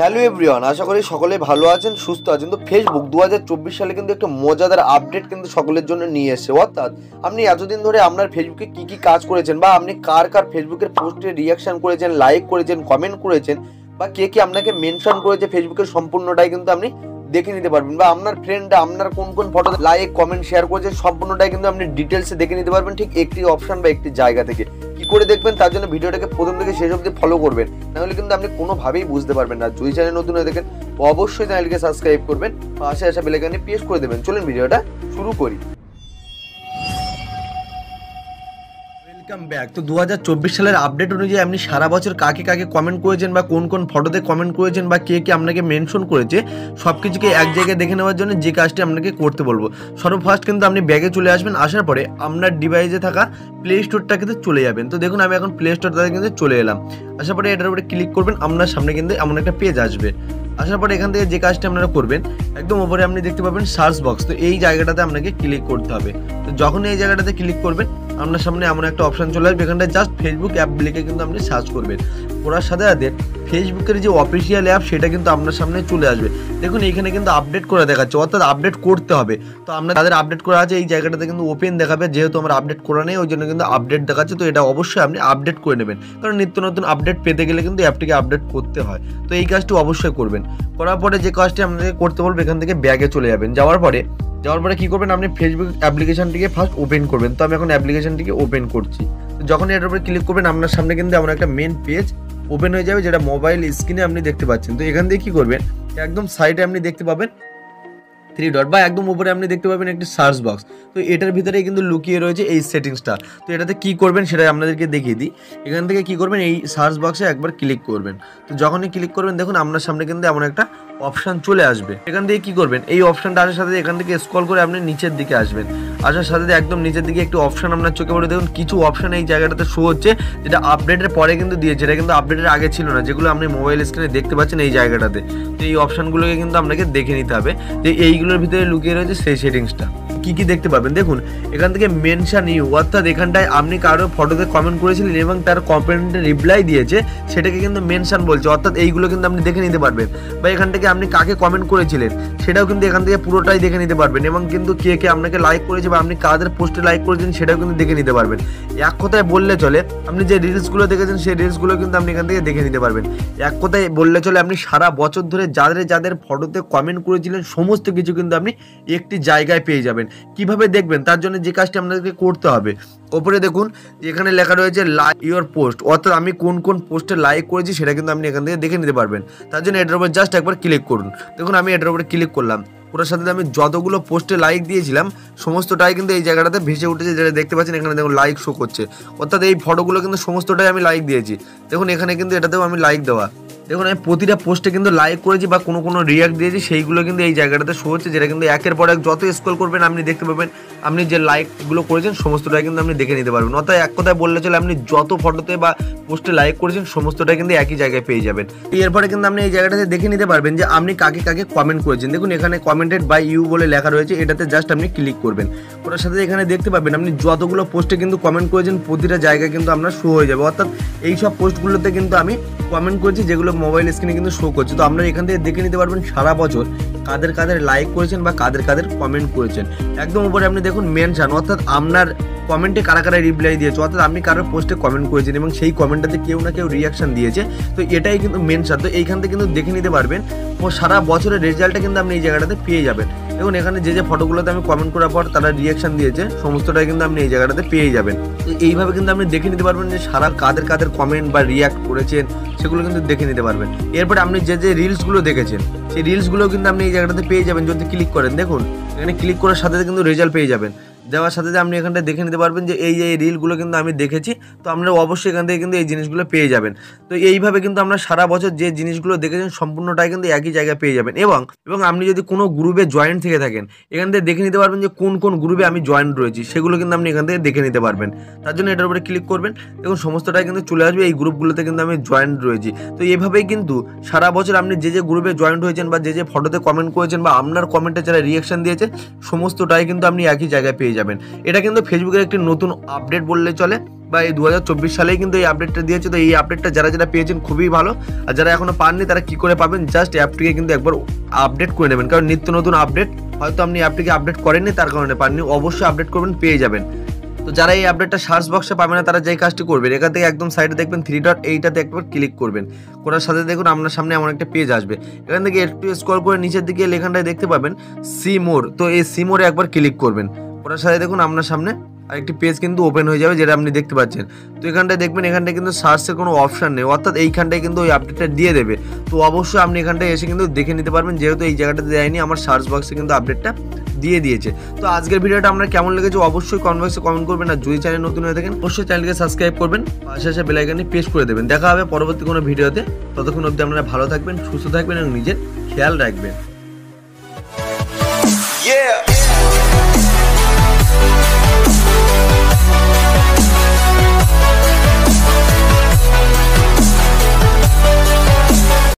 Hello everyone, আশা করি সকলে ভালো আছেন, সুস্থ আছেন। তো ফেসবুক 2024 সালে কিন্তু একটা মজাদার আপডেট কিন্তু সকলের জন্য নিয়ে এসেছে। অর্থাৎ আপনি এতদিন ধরে আপনার ফেসবুকে কি কি কাজ করেছেন, বা আপনি কার কার ফেসবুকের পোস্টে রিয়াকশন করেছেন, লাইক করেছেন, কমেন্ট করেছেন, বা কে কে আপনাকে মেনশন করেছে ফেসবুকের সম্পূর্ণটাই কিন্তু আপনি দেখে নিতে পারবেন। বা আপনার ফ্রেন্ড আপনার কোন কোন ফটো লাইক কমেন্ট শেয়ার করেছে সম্পূর্ণটাই কিন্তু আপনি ডিটেলসে দেখে নিতে পারবেন, ঠিক একটি অপশন বা একটি জায়গা থেকে। কি করে দেখবেন তার জন্য ভিডিওটাকে প্রথম থেকে শেষ অবধি ফলো করবেন, নাহলে কিন্তু আপনি কোনোভাবেই বুঝতে পারবেন না। যদি চ্যানেল নতুন হয়ে দেখেন অবশ্যই চ্যানেলকে সাবস্ক্রাইব করবেন, পাশে আসা বেল আইকনে প্রেস করে দেবেন। চলুন ভিডিওটা শুরু করি। Welcome back. তো 2024 সালের আপডেট অনুযায়ী আপনি সারা বছর কাকে কাকে কমেন্ট করেছেন, বা কোন কোন ফটোতে কমেন্ট করেছেন, বা কে কে আপনাকে মেনশন করেছে, সব কিছুকে এক জায়গায় দেখে নেওয়ার জন্য যে কাজটি আপনাকে করতে বলবো। সর্বফার্স্ট কিন্তু আপনি ব্যাগে চলে আসবেন। আসার পরে আপনার ডিভাইসে থাকা প্লে স্টোরটা কিন্তু চলে যাবেন। তো দেখুন আমি এখন প্লে স্টোরটাতে কিন্তু চলে এলাম। আসার পরে এটার উপরে ক্লিক করবেন, আপনার সামনে কিন্তু এমন একটা পেজ আসবে। আসার পরে এখান থেকে যে কাজটি আপনারা করবেন, একদম উপরে আপনি দেখতে পাবেন সার্চ বক্স। তো এই জায়গাটাতে আপনাকে ক্লিক করতে হবে। তো যখন এই জায়গাটাতে ক্লিক করবেন, আপনার সামনে এমন একটা অপশন চলে আসবে। এখানটায় জাস্ট ফেসবুক অ্যাপ লিখে কিন্তু আপনি সার্চ করবেন। করার সাথে সাথে ফেসবুকের যে অফিসিয়াল অ্যাপ সেটা কিন্তু আপনার সামনে চলে আসবে। দেখুন এইখানে কিন্তু আপডেট করে দেখাচ্ছে, অর্থাৎ আপডেট করতে হবে। তো আমরা তাদের আপডেট করা আছে এই জায়গাটাতে কিন্তু ওপেন দেখাবে, যেহেতু আমরা আপডেট করা নেই ওই জন্য কিন্তু আপডেট দেখাচ্ছে। তো এটা অবশ্যই আপনি আপডেট করে নেবেন, কারণ নিত্য নতুন আপডেট পেতে গেলে কিন্তু অ্যাপটিকে আপডেট করতে হয়। তো এই কাজটি অবশ্যই করবেন। করার পরে যে কাজটি আপনাকে করতে বলবে, এখান থেকে ব্যাগে চলে যাবেন। যাওয়ার পরে কী করবেন, আপনি ফেসবুক অ্যাপ্লিকেশনটিকে ফার্স্ট ওপেন করবেন। তো আমি এখন অ্যাপ্লিকেশনটিকে ওপেন করছি। তো যখন এটার উপরে ক্লিক করবেন, আপনার সামনে কিন্তু এমন একটা মেন পেজ ওপেন হয়ে যাবে, যেটা মোবাইল স্ক্রিনে আপনি দেখতে পাচ্ছেন। তো এখান থেকে কী করবেন, একদম সাইডে আপনি দেখতে পাবেন 3 ডট, বা একদম উপরে আপনি দেখতে পাবেন একটি সার্চ বক্স। তো এটার ভিতরে কিন্তু লুকিয়ে রয়েছে এই সেটিংসটা। তো এটাতে কি করবেন সেটা আপনাদেরকে দেখিয়ে দিই। এখান থেকে কি করবেন, এই সার্চ বক্সে একবার ক্লিক করবেন। তো যখনই ক্লিক করবেন, দেখুন আপনার সামনে কিন্তু এমন একটা অপশান চলে আসবে। এখান থেকে কি করবেন, এই অপশানটা আসার সাথে এখান থেকে স্ক্রল করে আপনি নিচের দিকে আসবেন। আসার সাথে একদম নিচের দিকে একটি অপশান আপনার চোখে পড়ে, দেখুন কিছু অপশান এই জায়গাটাতে শো হচ্ছে, যেটা আপডেটের পরে কিন্তু দিয়েছে, এটা কিন্তু আপডেটের আগে ছিল না, যেগুলো আপনি মোবাইল স্ক্রিনে দেখতে পাচ্ছেন এই জায়গাটাতে। তো এই অপশানগুলোকে কিন্তু আপনাকে দেখে নিতে হবে যে এইগুলোর ভিতরে লুকিয়ে রয়েছে সেই সেটিংসটা। কি কি দেখতে পাবেন, দেখুন এখান থেকে মেনশন ইউ, অর্থাৎ এখানটায় আপনি কারো ফটোতে কমেন্ট করেছিলেন এবং তার কমেন্টে রিপ্লাই দিয়েছে, সেটাকে কিন্তু মেনশন বলছে। অর্থাৎ এইগুলো কিন্তু আপনি দেখে নিতে পারবেন। বা এখান থেকে আপনি কাকে কমেন্ট করেছিলেন সেটাও কিন্তু এখান থেকে পুরোটাই দেখে নিতে পারবেন, এবং কিন্তু কে কে আপনাকে লাইক করেছে বা আপনি কাদের পোস্টে লাইক করেছেন সেটাও কিন্তু দেখে নিতে পারবেন। এক কথায় বললে চলে, আপনি যে রিলসগুলো দেখেছেন সেই রিলসগুলো কিন্তু আপনি এখান থেকে দেখে নিতে পারবেন। এক কথায় বললে চলে, আপনি সারা বছর ধরে যাদের যাদের ফটোতে কমেন্ট করেছিলেন সমস্ত কিছু কিন্তু আপনি একটি জায়গায় পেয়ে যাবেন। কিভাবে দেখবেন, তার জন্য যে কাজটি আপনাদেরকে করতে হবে, ওপরে দেখুন এখানে লেখা রয়েছে লাইক ইওর পোস্ট, অর্থাৎ আমি কোন কোন পোস্টে লাইক করেছি সেটা কিন্তু আপনি এখান থেকে দেখে নিতে পারবেন। তার জন্য এটার উপর জাস্ট একবার ক্লিক করুন। দেখুন আমি এটার উপরে ক্লিক করলাম, ওটার সাথে আমি যতগুলো পোস্টে লাইক দিয়েছিলাম সমস্তটাই কিন্তু এই জায়গাটাতে ভেসে উঠেছে, যেটা দেখতে পাচ্ছেন এখানে দেখুন লাইক শো করছে। অর্থাৎ এই ফটোগুলো কিন্তু সমস্তটাই আমি লাইক দিয়েছি। দেখুন এখানে কিন্তু এটাতেও আমি লাইক দেওয়া, দেখুন আমি প্রতিটা পোস্টে কিন্তু লাইক করেছি বা কোনো রিয়াক্ট দিয়েছি, সেইগুলো কিন্তু এই জায়গাটাতে শো হচ্ছে, যেটা কিন্তু একের পর এক যত স্ক্রল করবেন আপনি দেখতে পাবেন আপনি যে লাইকগুলো করেছেন সমস্তটাই কিন্তু আপনি দেখে নিতে পারবেন। অর্থাৎ এক কথায় বললে চলে, আপনি যত ফটোতে বা পোস্টে লাইক করেছেন সমস্তটাই কিন্তু একই জায়গায় পেয়ে যাবেন। এরপরে কিন্তু আপনি এই জায়গাটাতে দেখে নিতে পারবেন যে আপনি কাকে কাকে কমেন্ট করেছেন। দেখুন এখানে কমেন্টেড বাই ইউ বলে লেখা রয়েছে, এটাতে জাস্ট আপনি ক্লিক করবেন। ওটার সাথে এখানে দেখতে পাবেন আপনি যতগুলো পোস্টে কিন্তু কমেন্ট করেছেন প্রতিটা জায়গায় কিন্তু আপনার শো হয়ে যাবে। অর্থাৎ এই সব পোস্টগুলোতে কিন্তু আমি কমেন্ট করেছি, যেগুলো মোবাইল স্ক্রিনে কিন্তু শো করছে। তো আপনারা এখান থেকে দেখে নিতে পারবেন সারা বছর কাদের কাদের লাইক করেছেন বা কাদের কাদের কমেন্ট করেছেন। একদম উপরে আপনি দেখুন মেনশন, অর্থাৎ আপনার কমেন্টে কারা কারা রিপ্লাই দিয়েছে, অর্থাৎ আপনি কারোর পোস্টে কমেন্ট করেছেন এবং সেই কমেন্টটাতে কেউ না কেউ রিয়াকশন দিয়েছে। তো এটাই কিন্তু মেনশন। তো এইখান থেকে কিন্তু দেখে নিতে পারবেন ও সারা বছরের রেজাল্টটা কিন্তু আপনি এই জায়গাটাতে পেয়ে যাবেন। দেখুন এখানে যে যে ফটোগুলোতে আমি কমেন্ট করার পর তারা রিয়াকশন দিয়েছে সমস্তটাই কিন্তু আপনি এই জায়গাটাতে পেয়ে যাবেন। তো এইভাবে কিন্তু আপনি দেখে নিতে পারবেন যে সারা কাদের কাদের কমেন্ট বা রিয়াক্ট করেছেন সেগুলো কিন্তু দেখে নিতে পারবেন। এরপরে আপনি যে যে রিলসগুলো দেখেছেন সেই রিলসগুলো কিন্তু আপনি এই জায়গাটাতে পেয়ে যাবেন যদি ক্লিক করেন। দেখুন এখানে ক্লিক করার সাথে কিন্তু রেজাল্ট পেয়ে যাবেন। দেওয়ার সাথে আপনি এখানটা দেখে নিতে পারবেন যে এই রিলগুলো কিন্তু আমি দেখেছি। তো আপনারা অবশ্যই এখান থেকে কিন্তু এই জিনিসগুলো পেয়ে যাবেন। তো এইভাবে কিন্তু আমরা সারা বছর যে জিনিসগুলো দেখেছেন সম্পূর্ণটাই কিন্তু একই জায়গায় পেয়ে যাবেন। এবং আপনি যদি কোনো গ্রুপে জয়েন্ট থেকে থাকেন, এখান থেকে দেখে নিতে পারবেন যে কোন কোন গ্রুপে আমি জয়েন্ট রয়েছি, সেগুলো কিন্তু আপনি এখান থেকে দেখে নিতে পারবেন। তার জন্য এটার উপরে ক্লিক করবেন, দেখুন সমস্তটাই কিন্তু চলে আসবে এই গ্রুপগুলোতে কিন্তু আমি জয়েন্ট রয়েছি। তো এইভাবেই কিন্তু সারা বছর আপনি যে যে গ্রুপে জয়েন্ট হয়েছেন বা যে যে ফটোতে কমেন্ট করেছেন বা আপনার কমেন্টে যারা রিয়াকশন দিয়েছে সমস্তটাই কিন্তু আপনি একই জায়গায় পেয়ে যাবেন। যাবেন। এটা কিন্তু ফেসবুকের একটি নতুন আপডেট বললে চলে, বা এই 2024 সালেই কিন্তু এই আপডেটটা দিয়েছে। তো এই আপডেটটা যারা পেয়েছেন খুবই ভালো, আর যারা এখনো পাননি তারা কি করে পাবেন, জাস্ট অ্যাপটিকে কিন্তু একবার আপডেট করে নেবেন, কারণ নিত্য নতুন আপডেট, হয়তো আপনি অ্যাপটিকে আপডেট করেননি তার কারণে পাননি, অবশ্যই আপডেট করবেন, পেয়ে যাবেন। তো যারা এই আপডেটটা সার্চ বক্সে পাবে না তারা যেই কাজটি করবেন, এখান থেকে একদম সাইডে দেখবেন 3 ডট, এইটাতে একবার ক্লিক করবেন, করার সাথে দেখুন আপনার সামনে এমন একটা পেজ আসবে। এখান থেকে একটু স্ক্রল করে নিচের দিকে লেখাটায় দেখতে পাবেন সি মোর, তো এই সি মোরে একবার ক্লিক করবেন, করার সাথে দেখুন আপনার সামনে আরেকটি পেজ কিন্তু ওপেন হয়ে যাবে, যেটা আপনি দেখতে পাচ্ছেন। তো এখানটায় দেখবেন এখানটায় কিন্তু সার্চের কোনো অপশন নেই, অর্থাৎ এইখানটায় কিন্তু ওই আপডেটটা দিয়ে দেবে। তো অবশ্যই আপনি এখানটায় এসে কিন্তু দেখে নিতে পারবেন, যেহেতু এই জায়গাটাতে দেয়নি, আমার সার্চ বক্সে কিন্তু আপডেটটা দিয়ে দিয়েছে। তো আজকের ভিডিওটা আপনার কেমন লেগেছে অবশ্যই কমেন্ট বক্সে কমেন্ট করবেন, আর যদি চ্যানেল নতুন হয়ে থাকেন অবশ্যই চ্যানেলকে সাবস্ক্রাইব করবেন, পাশে আসা বেল আইকনে প্রেস করে দেবেন। দেখা হবে পরবর্তী কোনো ভিডিওতে, ততক্ষণ অবধি আপনারা ভালো থাকবেন, সুস্থ থাকবেন এবং নিজের খেয়াল রাখবেন।